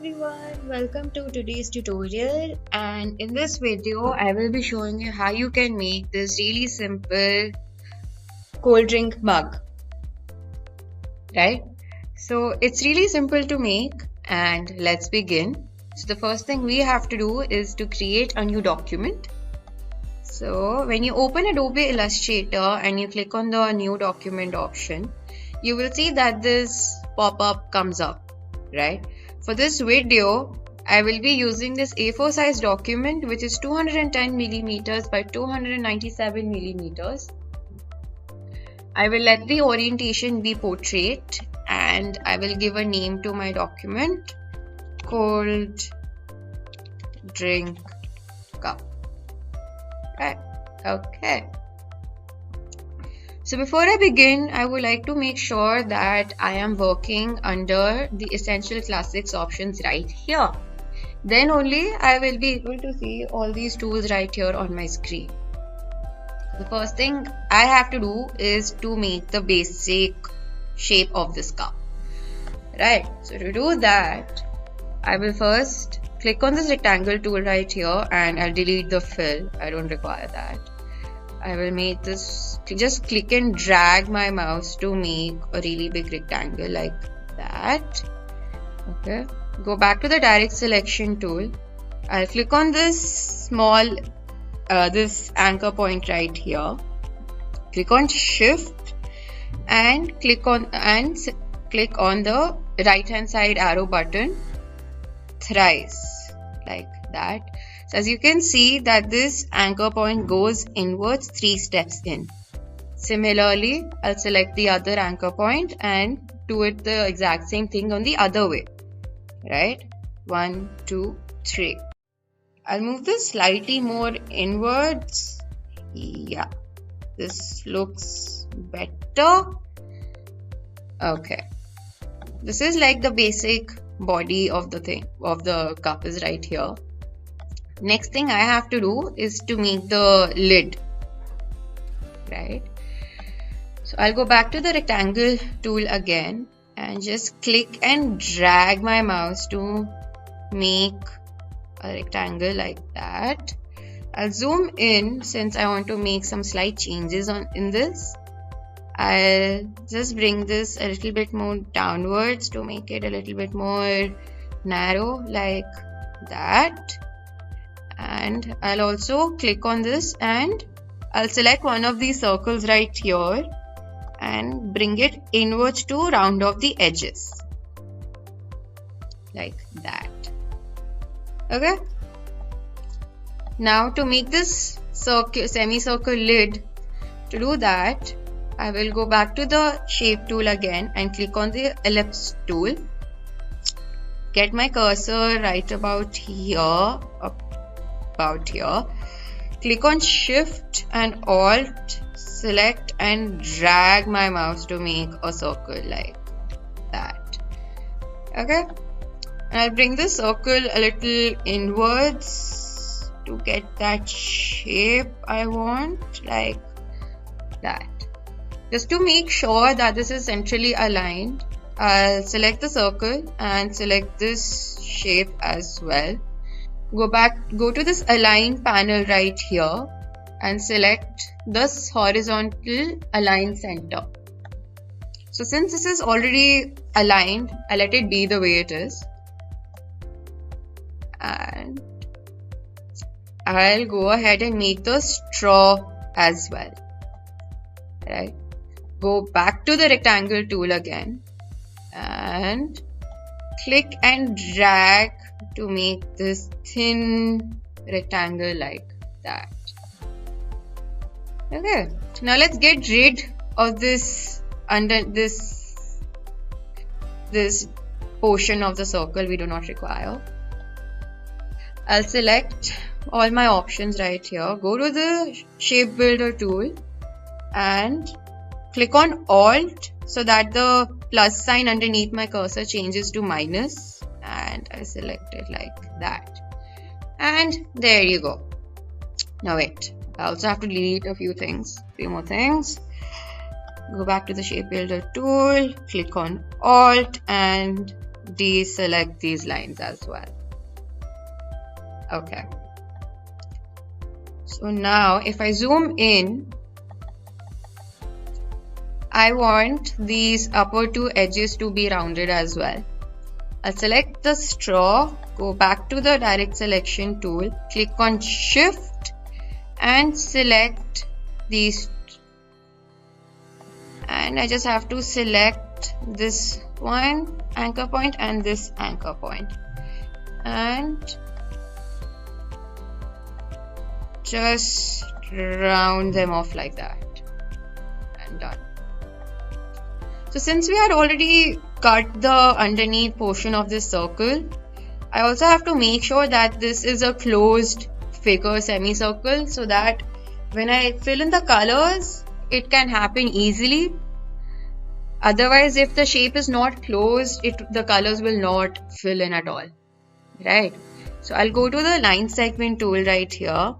everyone, welcome to today's tutorial, and in this video I will be showing you how you can make this really simple cold drink mug, right? So it's really simple to make, and let's begin. So the first thing we have to do is to create a new document. So when you open Adobe Illustrator and you click on the new document option, you will see that this pop-up comes up, right? For this video, I will be using this A4 size document, which is 210 millimeters by 297 millimeters. I will let the orientation be portrait, and I will give a name to my document, cold drink cup. Right? Okay. So before I begin, I would like to make sure that I am working under the Essential Classics options right here. Then only I will be able to see all these tools right here on my screen. The first thing I have to do is to make the basic shape of this cup. Right, so to do that, I will first click on this rectangle tool right here and I'll delete the fill. I don't require that. I will make this, just click and drag my mouse to make a really big rectangle like that. Okay, go back to the direct selection tool. I'll click on this small, this anchor point right here. Click on Shift and click on the right hand side arrow button thrice like that. So as you can see that this anchor point goes inwards 3 steps in. Similarly, I'll select the other anchor point and do it the exact same thing on the other way. Right? 1, 2, 3. I'll move this slightly more inwards. Yeah, this looks better. Okay. This is like the basic body of the thing, of the cup is right here. Next thing I have to do is to make the lid, right? So I'll go back to the rectangle tool again and just click and drag my mouse to make a rectangle like that. I'll zoom in since I want to make some slight changes in this. I'll just bring this a little bit more downwards to make it a little bit more narrow like that. And I'll also click on this and I'll select one of these circles right here and bring it inwards to round off the edges like that. Okay. Now to make this semicircle lid, to do that, I will go back to the shape tool again and click on the ellipse tool. Get my cursor right about here. Click on Shift and Alt, select and drag my mouse to make a circle like that. Okay, and I'll bring the circle a little inwards to get that shape I want like that. Just to make sure that this is centrally aligned, I'll select the circle and select this shape as well. Go to this align panel right here and select this horizontal align center. So since this is already aligned, I'll let it be the way it is. And I'll go ahead and make the straw as well. Right? Go back to the rectangle tool again and click and drag to make this thin rectangle like that. Okay, now let's get rid of this this portion of the circle we do not require. I'll select all my options right here, go to the shape builder tool and click on Alt so that the plus sign underneath my cursor changes to minus, and I select it like that. And there you go. Now wait, I also have to delete a few more things. Go back to the shape builder tool, click on Alt and deselect these lines as well. Okay. So now if I zoom in, I want these upper two edges to be rounded as well. I'll select the straw, go back to the direct selection tool, click on shift and select these, and I just have to select this one anchor point and this anchor point and just round them off like that, and done. So since we had already cut the underneath portion of this circle, I also have to make sure that this is a closed figure semicircle so that when I fill in the colors, it can happen easily. Otherwise, if the shape is not closed, the colors will not fill in at all, right? So I'll go to the line segment tool right here,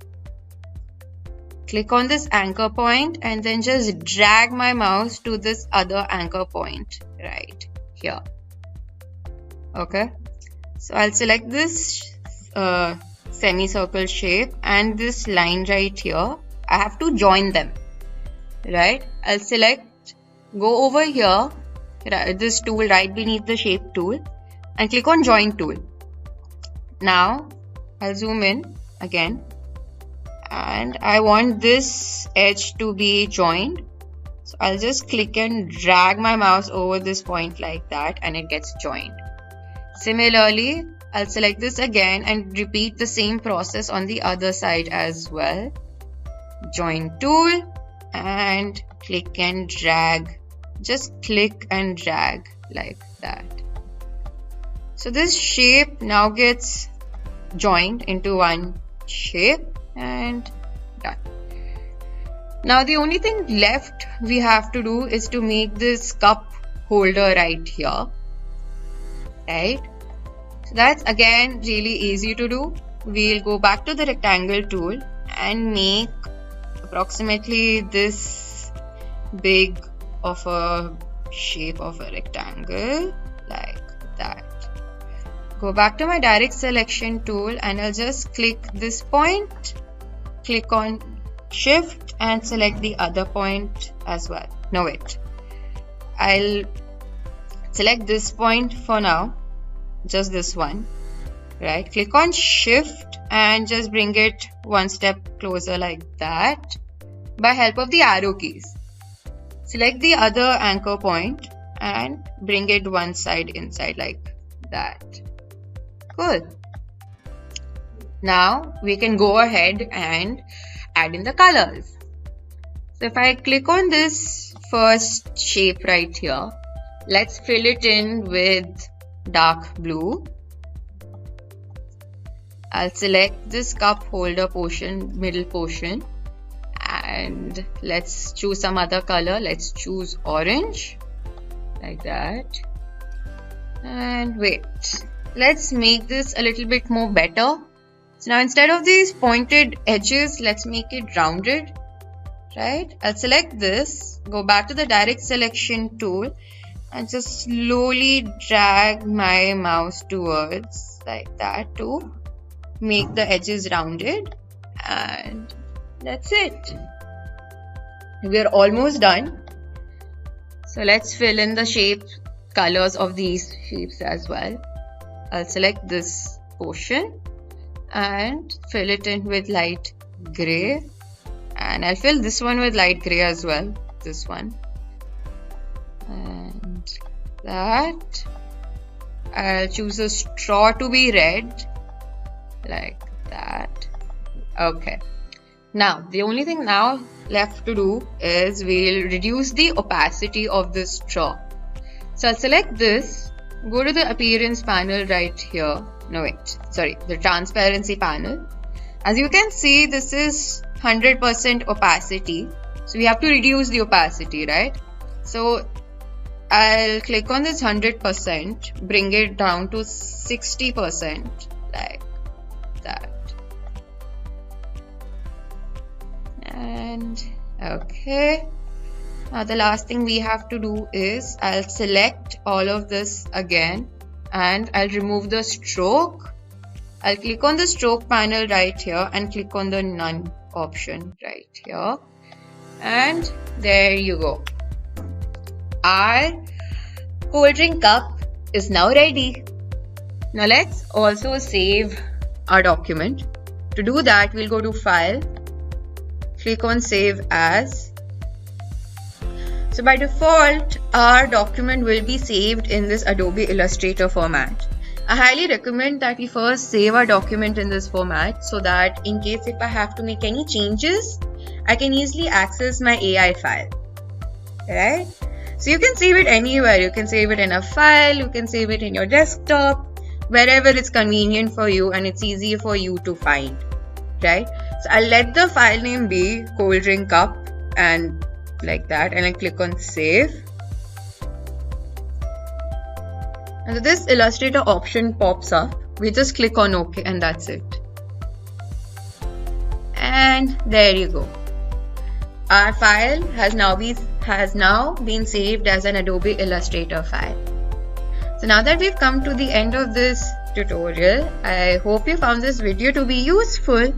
click on this anchor point and then just drag my mouse to this other anchor point right here. Okay, so I'll select this semicircle shape and this line right here. I have to join them, right? I'll select, go over here, this tool right beneath the shape tool, and click on join tool. Now I'll zoom in again and I want this edge to be joined. So I'll just click and drag my mouse over this point like that and it gets joined. Similarly, I'll select this again and repeat the same process on the other side as well. Join tool and click and drag. Just click and drag like that. So this shape now gets joined into one shape and done. Now the only thing left we have to do is to make this cup holder right here, right? So that's again really easy to do. We'll go back to the rectangle tool and make approximately this big of a shape of a rectangle like that. Go back to my direct selection tool and I'll just click this point, click on shift and select the other point as well. No, wait, I'll select this point for now, just this one, right? Click on shift and just bring it one step closer like that by help of the arrow keys. Select the other anchor point and bring it one side inside like that. Cool. Now we can go ahead and add in the colors. So if I click on this first shape right here, let's fill it in with dark blue. I'll select this cup holder portion, middle portion, and let's choose some other color. Let's choose orange like that. And wait, let's make this a little bit more better. So now instead of these pointed edges, let's make it rounded, right? I'll select this, go back to the direct selection tool and just slowly drag my mouse towards like that to make the edges rounded, and that's it. We are almost done. So let's fill in the shape colors of these shapes as well. I'll select this portion and fill it in with light gray, and I'll fill this one with light gray as well, this one, and that. I'll choose a straw to be red like that. Okay, now the only thing now left to do is we'll reduce the opacity of the straw. So I'll select this, go to the appearance panel right here. No, wait, sorry, the transparency panel. As you can see, this is 100% opacity. So we have to reduce the opacity, right? So I'll click on this 100%, bring it down to 60% like that. And okay. Now the last thing we have to do is I'll select all of this again and I'll remove the stroke. I'll click on the stroke panel right here and click on the none option right here. And there you go. Our cold drink cup is now ready. Now let's also save our document. To do that, we'll go to File, click on Save As. So by default, our document will be saved in this Adobe Illustrator format. I highly recommend that we first save our document in this format so that in case if I have to make any changes, I can easily access my AI file. Right? So you can save it anywhere. You can save it in a file, you can save it in your desktop, wherever it's convenient for you and it's easy for you to find. Right? So I'll let the file name be cold drink cup and like that, and I click on save. And so this Illustrator option pops up. We just click on OK and that's it. And there you go. Our file has now been saved as an Adobe Illustrator file. So now that we've come to the end of this tutorial, I hope you found this video to be useful,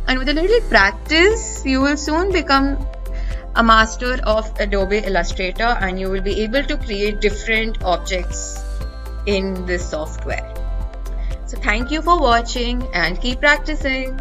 and with a little practice you will soon become a master of Adobe Illustrator and you will be able to create different objects in this software. So thank you for watching and keep practicing.